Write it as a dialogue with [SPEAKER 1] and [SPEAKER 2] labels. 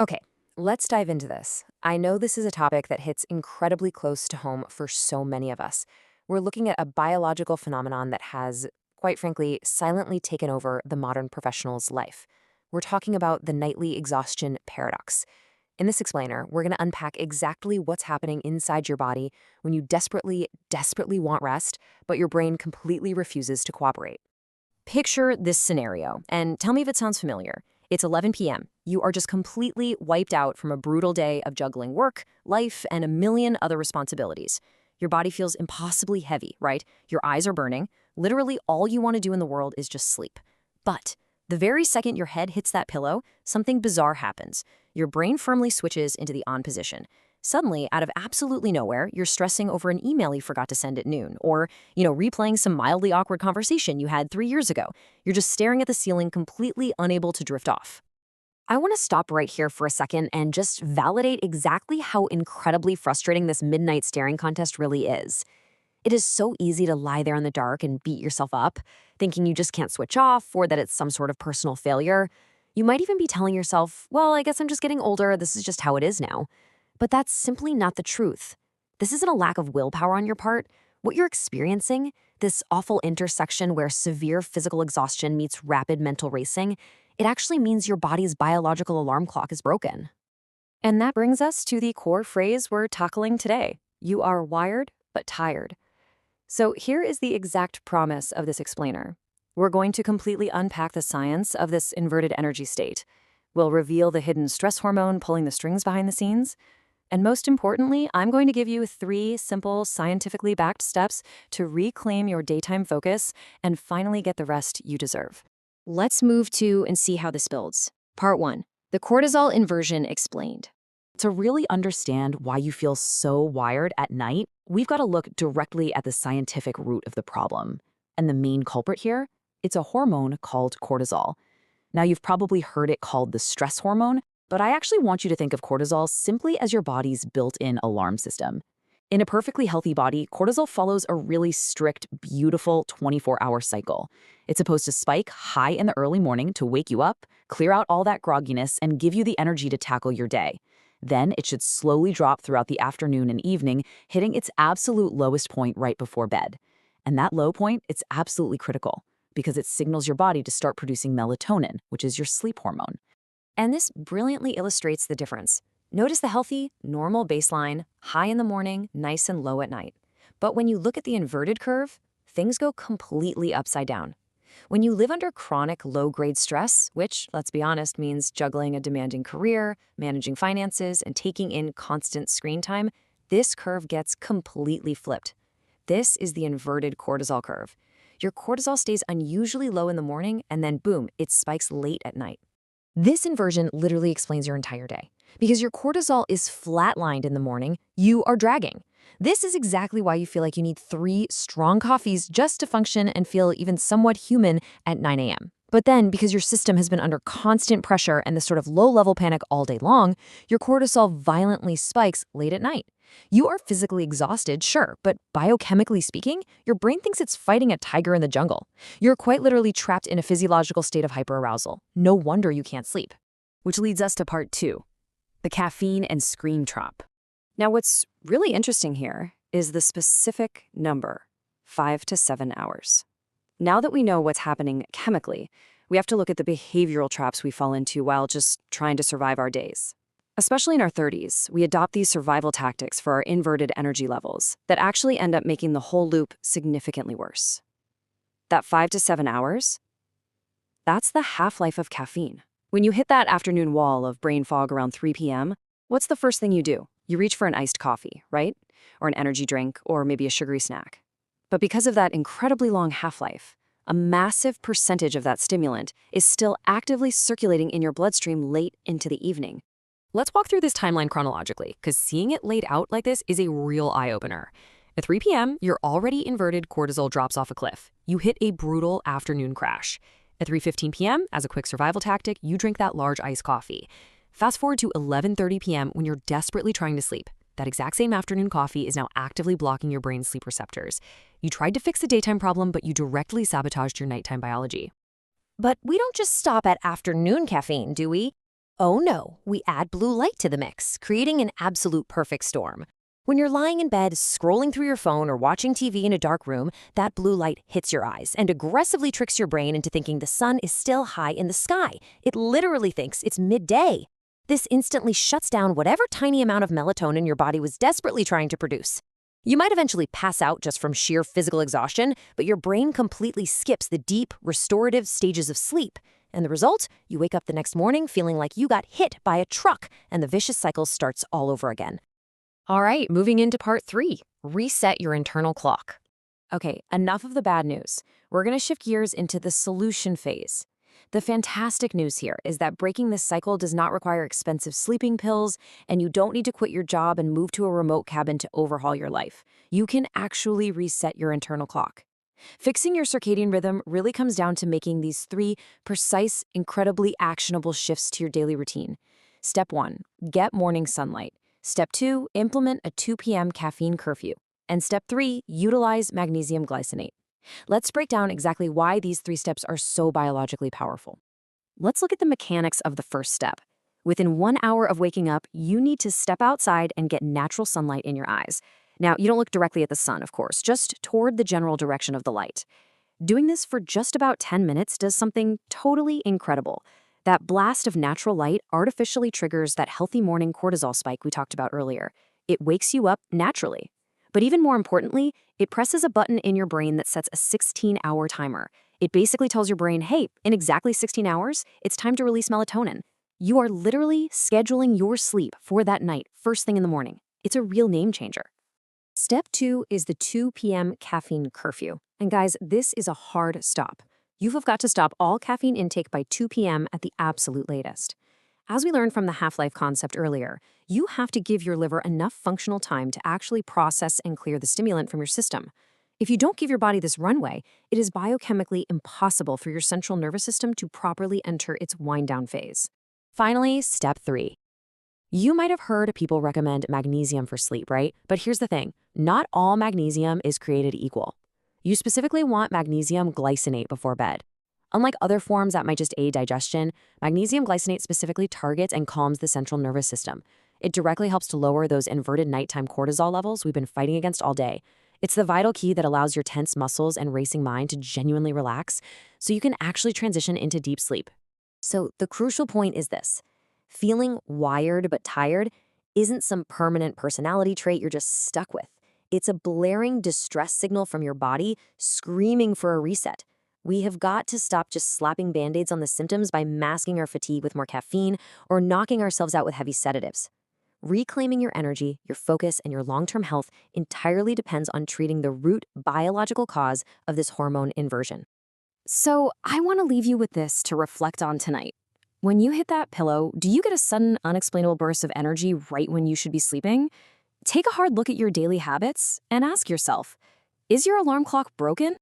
[SPEAKER 1] Okay, let's dive into this. I know this is a topic that hits incredibly close to home for so many of us. We're looking at a biological phenomenon that has, quite frankly, silently taken over the modern professional's life. We're talking about the nightly exhaustion paradox. In this explainer, we're going to unpack exactly what's happening inside your body when you desperately want rest, but your brain completely refuses to cooperate. Picture this scenario, and tell me if it sounds familiar. It's 11 p.m. You are just completely wiped out from a brutal day of juggling work, life, and a million other responsibilities. Your body feels impossibly heavy, right? Your eyes are burning. Literally, all you want to do in the world is just sleep. But the very second your head hits that pillow, something bizarre happens. Your brain firmly switches into the on position. Suddenly, out of absolutely nowhere, you're stressing over an email you forgot to send at noon, or, replaying some mildly awkward conversation you had 3 years ago. You're just staring at the ceiling, completely unable to drift off. I want to stop right here for a second and just validate exactly how incredibly frustrating this midnight staring contest really is. It is so easy to lie there in the dark and beat yourself up, thinking you just can't switch off or that it's some sort of personal failure. You might even be telling yourself, well, I guess I'm just getting older, this is just how it is now. But that's simply not the truth. This isn't a lack of willpower on your part. What you're experiencing, this awful intersection where severe physical exhaustion meets rapid mental racing, it actually means your body's biological alarm clock is broken. And that brings us to the core phrase we're tackling today. You are wired, but tired. So here is the exact promise of this explainer. We're going to completely unpack the science of this inverted energy state. We'll reveal the hidden stress hormone pulling the strings behind the scenes. And most importantly, I'm going to give you 3 simple, scientifically backed steps to reclaim your daytime focus and finally get the rest you deserve. Let's move to and see how this builds. Part 1. The cortisol inversion explained. To really understand why you feel so wired at night, we've got to look directly at the scientific root of the problem. And the main culprit here? It's a hormone called cortisol. Now, you've probably heard it called the stress hormone, but I actually want you to think of cortisol simply as your body's built-in alarm system. In a perfectly healthy body, cortisol follows a really strict, beautiful 24-hour cycle. It's supposed to spike high in the early morning to wake you up, clear out all that grogginess, and give you the energy to tackle your day. Then it should slowly drop throughout the afternoon and evening, hitting its absolute lowest point right before bed. And that low point, it's absolutely critical because it signals your body to start producing melatonin, which is your sleep hormone. And this brilliantly illustrates the difference. Notice the healthy, normal baseline, high in the morning, nice and low at night. But when you look at the inverted curve, things go completely upside down. When you live under chronic low-grade stress, which, let's be honest, means juggling a demanding career, managing finances, and taking in constant screen time, this curve gets completely flipped. This is the inverted cortisol curve. Your cortisol stays unusually low in the morning, and then boom, it spikes late at night. This inversion literally explains your entire day. Because your cortisol is flatlined in the morning, you are dragging. This is exactly why you feel like you need 3 strong coffees just to function and feel even somewhat human at 9 a.m. But then, because your system has been under constant pressure and this sort of low-level panic all day long, your cortisol violently spikes late at night. You are physically exhausted, sure, but biochemically speaking, your brain thinks it's fighting a tiger in the jungle. You're quite literally trapped in a physiological state of hyperarousal. No wonder you can't sleep. Which leads us to part 2, the caffeine and screen trap. Now, what's really interesting here is the specific number, 5 to 7 hours. Now that we know what's happening chemically, we have to look at the behavioral traps we fall into while just trying to survive our days. Especially in our 30s, we adopt these survival tactics for our inverted energy levels that actually end up making the whole loop significantly worse. That 5 to 7 hours, that's the half-life of caffeine. When you hit that afternoon wall of brain fog around 3 p.m., what's the first thing you do? You reach for an iced coffee, right? Or an energy drink, or maybe a sugary snack. But because of that incredibly long half-life, a massive percentage of that stimulant is still actively circulating in your bloodstream late into the evening. Let's walk through this timeline chronologically, because seeing it laid out like this is a real eye-opener. At 3 p.m., your already inverted cortisol drops off a cliff. You hit a brutal afternoon crash. At 3:15 p.m., as a quick survival tactic, you drink that large iced coffee. Fast forward to 11:30 p.m. when you're desperately trying to sleep. That exact same afternoon coffee is now actively blocking your brain's sleep receptors. You tried to fix the daytime problem, but you directly sabotaged your nighttime biology. But we don't just stop at afternoon caffeine, do we? Oh no, we add blue light to the mix, creating an absolute perfect storm. When you're lying in bed, scrolling through your phone or watching TV in a dark room, that blue light hits your eyes and aggressively tricks your brain into thinking the sun is still high in the sky. It literally thinks it's midday. This instantly shuts down whatever tiny amount of melatonin your body was desperately trying to produce. You might eventually pass out just from sheer physical exhaustion, but your brain completely skips the deep, restorative stages of sleep. And the result? You wake up the next morning feeling like you got hit by a truck, and the vicious cycle starts all over again. All right, moving into part 3, reset your internal clock. Okay, enough of the bad news. We're going to shift gears into the solution phase. The fantastic news here is that breaking this cycle does not require expensive sleeping pills, and you don't need to quit your job and move to a remote cabin to overhaul your life. You can actually reset your internal clock. Fixing your circadian rhythm really comes down to making these 3 precise, incredibly actionable shifts to your daily routine. Step 1, get morning sunlight. Step 2, implement a 2 p.m. caffeine curfew. And step 3, utilize magnesium glycinate. Let's break down exactly why these 3 steps are so biologically powerful. Let's look at the mechanics of the first step. Within 1 hour of waking up, you need to step outside and get natural sunlight in your eyes. Now, you don't look directly at the sun, of course, just toward the general direction of the light. Doing this for just about 10 minutes does something totally incredible. That blast of natural light artificially triggers that healthy morning cortisol spike we talked about earlier. It wakes you up naturally. But even more importantly, it presses a button in your brain that sets a 16-hour timer. It basically tells your brain, hey, in exactly 16 hours, it's time to release melatonin. You are literally scheduling your sleep for that night, first thing in the morning. It's a real game changer. Step 2 is the 2 p.m. caffeine curfew. And guys, this is a hard stop. You have got to stop all caffeine intake by 2 p.m. at the absolute latest. As we learned from the half-life concept earlier, you have to give your liver enough functional time to actually process and clear the stimulant from your system. If you don't give your body this runway, it is biochemically impossible for your central nervous system to properly enter its wind-down phase. Finally, step 3. You might have heard people recommend magnesium for sleep, right? But here's the thing, not all magnesium is created equal. You specifically want magnesium glycinate before bed. Unlike other forms that might just aid digestion, magnesium glycinate specifically targets and calms the central nervous system. It directly helps to lower those inverted nighttime cortisol levels we've been fighting against all day. It's the vital key that allows your tense muscles and racing mind to genuinely relax, so you can actually transition into deep sleep. So the crucial point is this. Feeling wired but tired isn't some permanent personality trait you're just stuck with. It's a blaring distress signal from your body screaming for a reset. We have got to stop just slapping band-aids on the symptoms by masking our fatigue with more caffeine or knocking ourselves out with heavy sedatives. Reclaiming your energy, your focus, and your long-term health entirely depends on treating the root biological cause of this hormone inversion. So I want to leave you with this to reflect on tonight. When you hit that pillow, do you get a sudden, unexplainable burst of energy right when you should be sleeping? Take a hard look at your daily habits and ask yourself, is your alarm clock broken?